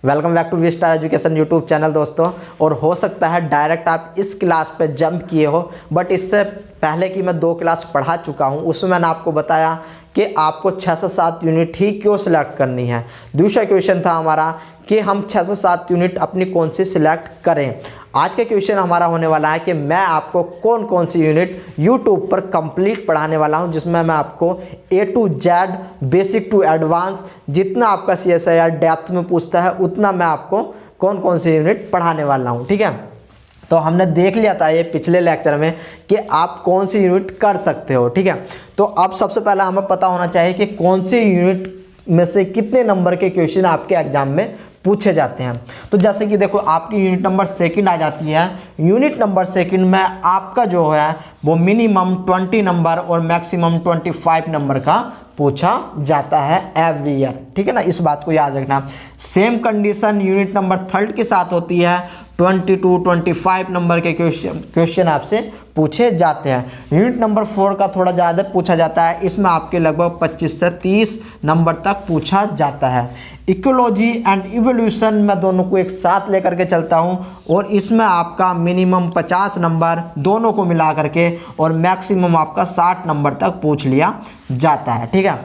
Welcome back to V star education YouTube channel दोस्तों। और हो सकता है डायरेक्ट आप इस क्लास पे जंप किए हो, बट इससे पहले कि मैं 2 क्लास पढ़ा चुका हूँ उसमें मैंने आपको बताया कि आपको 6 से 7 यूनिट ही क्यों सिलेक्ट करनी है। दूसरा क्वेश्चन था हमारा कि हम 6 से 7 यूनिट अपनी कौन सी सिलेक्ट करें। आज का क्वेश्चन हमारा होने वाला है कि मैं आपको कौन कौन सी यूनिट यूट्यूब पर कंप्लीट पढ़ाने वाला हूं, जिसमें मैं आपको A to Z basic to advance जितना आपका CSIR डेप्थ में पूछता है उतना मैं आपको कौन कौन सी यूनिट पढ़ाने वाला हूं। ठीक है, तो हमने देख लिया था ये पिछले लेक्चर में कि आप कौन सी यूनिट कर सकते हो। ठीक है, तो अब सबसे पहले हमें पता होना चाहिए कि कौन सी यूनिट में से कितने नंबर के क्वेश्चन आपके एग्जाम में पूछे जाते हैं। तो जैसे कि देखो आपकी यूनिट नंबर सेकंड आ जाती है। यूनिट नंबर सेकंड में आपका जो है वो मिनिमम 20 नंबर और मैक्सिमम 25 नंबर का पूछा जाता है एवरी ईयर। ठीक है ना, इस बात को याद रखना। Same condition unit number third के साथ होती है। 22-25 नंबर के क्वेश्चन आपसे पूछे जाते हैं। यूनिट नंबर 4 का थोड़ा ज़्यादा पूछा जाता है, इसमें आपके लगभग 25 से 30 नंबर तक पूछा जाता है। इकोलॉजी एंड इवोल्यूशन मैं दोनों को एक साथ लेकर के चलता हूं और इसमें आपका मिनिमम 50 नंबर दोनों को मिला करके और मैक्सिमम आपका 60 नंबर तक पूछ लिया जाता है। ठीक है,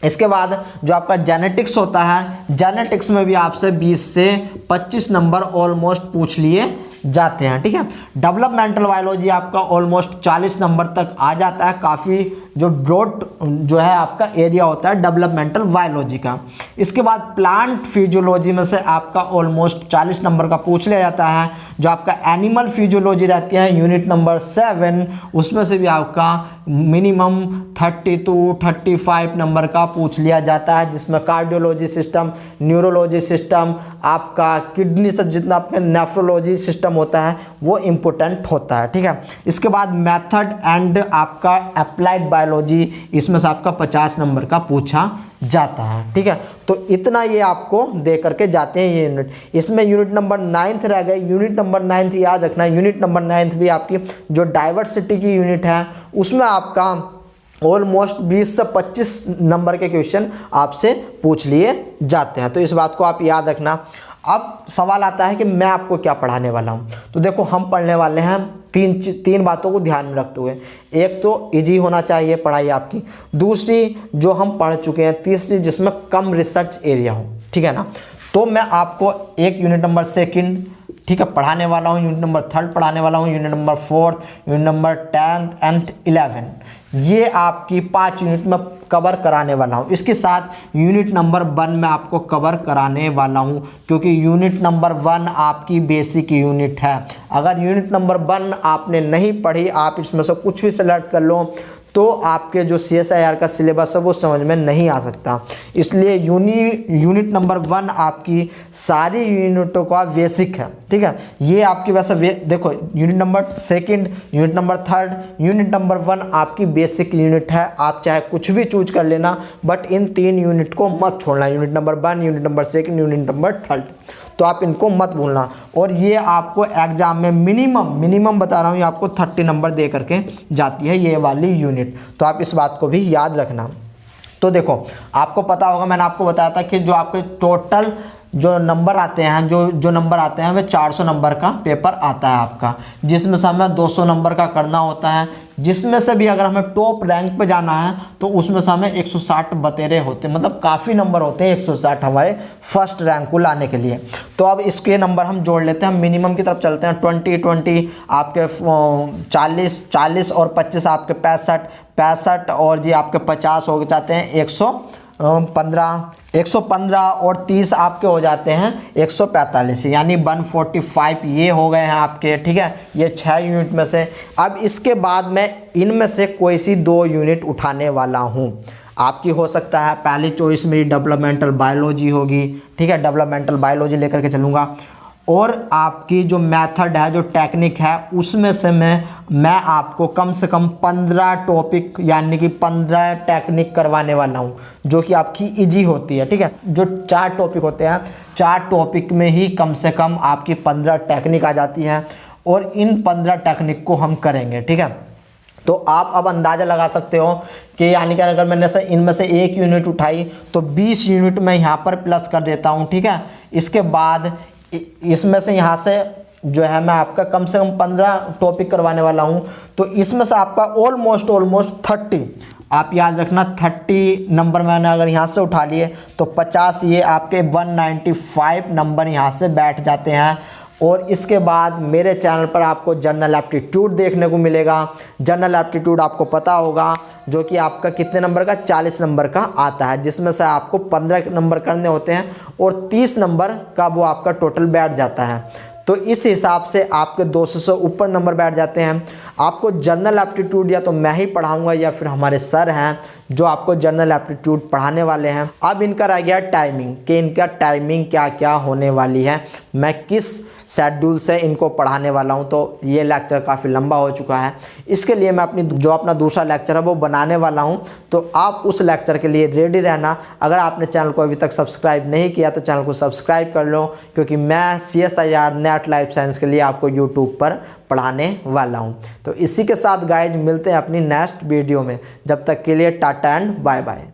इसके बाद जो आपका जेनेटिक्स होता है, जेनेटिक्स में भी आपसे 20 से 25 नंबर ऑलमोस्ट पूछ लिए जाते हैं। ठीक है, डेवलपमेंटल बायोलॉजी आपका ऑलमोस्ट 40 नंबर तक आ जाता है। काफ़ी जो ब्रॉड जो है आपका एरिया होता है डेवलपमेंटल बायोलॉजी का। इसके बाद प्लांट फिजियोलॉजी में से आपका ऑलमोस्ट 40 नंबर का पूछ लिया जाता है। जो आपका एनिमल फिजियोलॉजी रहती है यूनिट नंबर 7, उसमें से भी आपका मिनिमम 30 to 35 नंबर का पूछ लिया जाता है, जिसमें कार्डियोलॉजी सिस्टम, न्यूरोलॉजी सिस्टम, आपका किडनी से जितना आपका नेफ्रोलॉजी सिस्टम होता है वो इम्पोर्टेंट होता है। ठीक है, इसके बाद मेथड एंड आपका अप्लाइड बायोलॉजी, इसमें से आपका 50 नंबर का पूछा जाता है। ठीक है, तो इतना ये आपको दे करके जाते हैं ये यूनिट। इसमें यूनिट नंबर 9 रह गए। यूनिट नंबर 9 याद रखना, यूनिट नंबर 9 भी आपकी जो डाइवर्सिटी की यूनिट है उसमें आपका ऑलमोस्ट 20 से 25 नंबर के क्वेश्चन आपसे पूछ लिए जाते हैं। तो इस बात को आप याद रखना। अब सवाल आता है कि मैं आपको क्या पढ़ाने वाला हूं। तो देखो हम पढ़ने वाले हैं तीन बातों को ध्यान में रखते हुए। एक तो इजी होना चाहिए पढ़ाई आपकी, दूसरी जो हम पढ़ चुके हैं, तीसरी जिसमें कम रिसर्च एरिया हो। ठीक है ना, तो मैं आपको एक यूनिट नंबर 2 ठीक है पढ़ाने वाला हूँ, यूनिट नंबर 3 पढ़ाने वाला हूँ, unit number 4, unit number 10 and 11, ये आपकी 5 यूनिट में कवर कराने वाला हूँ। इसके साथ यूनिट नंबर 1 में आपको कवर कराने वाला हूँ, क्योंकि यूनिट नंबर 1 आपकी बेसिक यूनिट है। अगर यूनिट नंबर 1 आपने नहीं पढ़ी, आप इसमें से कुछ भी सेलेक्ट कर लो तो आपके जो CSIR का सिलेबस है वो समझ में नहीं आ सकता। इसलिए यूनिट नंबर 1 आपकी सारी यूनिटों का बेसिक है। ठीक है, ये आपकी वैसे देखो unit number 2, unit number 3, unit number 1 आपकी बेसिक यूनिट है। आप चाहे कुछ भी चूज कर लेना, बट इन 3 यूनिट को मत छोड़ना। Unit number 1, unit number 2, unit number 3, तो आप इनको मत भूलना। और ये आपको एग्जाम में मिनिमम बता रहा हूँ, ये आपको 30 नंबर दे करके जाती है ये वाली यूनिट। तो आप इस बात को भी याद रखना। तो देखो आपको पता होगा, मैंने आपको बताया था कि जो आपके टोटल जो नंबर आते हैं जो नंबर आते हैं वे 400 नंबर का पेपर आता है आपका, जिसमें से हमें 200 नंबर का करना होता है। जिसमें से भी अगर हमें टॉप रैंक पे जाना है तो उसमें से हमें 160 बतेरे होते हैं, मतलब काफ़ी नंबर होते हैं 160 हमारे फर्स्ट रैंक को लाने के लिए। तो अब इसके नंबर हम जोड़ लेते हैं, हम मिनिमम की तरफ चलते हैं। 20 आपके 40 और 25 आपके 65 और जी आपके 50 हो जाते हैं 115 और 30 आपके हो जाते हैं 145, यानी 145 ये हो गए हैं आपके। ठीक है, ये 6 यूनिट में से। अब इसके बाद मैं इनमें से कोई सी 2 यूनिट उठाने वाला हूँ। आपकी हो सकता है पहली चॉइस मेरी डेवलपमेंटल बायोलॉजी होगी। ठीक है, डेवलपमेंटल बायोलॉजी लेकर के चलूँगा। और आपकी जो मेथड है, जो टेक्निक है, उसमें से मैं आपको कम से कम 15 टॉपिक यानी कि 15 टेक्निक करवाने वाला हूं, जो कि आपकी इजी होती है। ठीक है, जो 4 टॉपिक होते हैं, 4 टॉपिक में ही कम से कम आपकी 15 टेक्निक आ जाती है और इन 15 टेक्निक को हम करेंगे। ठीक है, तो आप अब अंदाज़ा लगा सकते हो कि यानी कि अगर मैंने से इनमें से एक यूनिट उठाई तो 20 यूनिट मैं यहाँ पर प्लस कर देता हूँ, ठीक है। इसके बाद इसमें से यहाँ से जो है मैं आपका कम से कम 15 टॉपिक करवाने वाला हूँ। तो इसमें से आपका ऑलमोस्ट 30, आप याद रखना 30 नंबर मैंने अगर यहाँ से उठा लिए तो 50 ये आपके 195 नंबर यहाँ से बैठ जाते हैं। और इसके बाद मेरे चैनल पर आपको जनरल एप्टीट्यूड देखने को मिलेगा। जनरल एप्टीट्यूड आपको पता होगा जो कि आपका कितने नंबर का, 40 नंबर का आता है, जिसमें से आपको 15 नंबर करने होते हैं और 30 नंबर का वो आपका टोटल बैठ जाता है। तो इस हिसाब से आपके 200 से ऊपर नंबर बैठ जाते हैं। आपको जनरल एप्टीट्यूड या तो मैं ही पढ़ाऊंगा या फिर हमारे सर हैं जो आपको जनरल एप्टीट्यूड पढ़ाने वाले हैं। अब इनका रह गया टाइमिंग कि इनका टाइमिंग क्या क्या होने वाली है, मैं किस शेड्यूल से इनको पढ़ाने वाला हूं। तो ये लेक्चर काफ़ी लंबा हो चुका है, इसके लिए मैं अपना दूसरा लेक्चर है वो बनाने वाला हूं। तो आप उस लेक्चर के लिए रेडी रहना। अगर आपने चैनल को अभी तक सब्सक्राइब नहीं किया तो चैनल को सब्सक्राइब कर लो, क्योंकि मैं CSIR नेट लाइफ साइंस के लिए आपको यूट्यूब पर पढ़ाने वाला हूं। तो इसी के साथ गाइज मिलते हैं अपनी नेक्स्ट वीडियो में, जब तक के लिए टाटा एंड बाय बाय।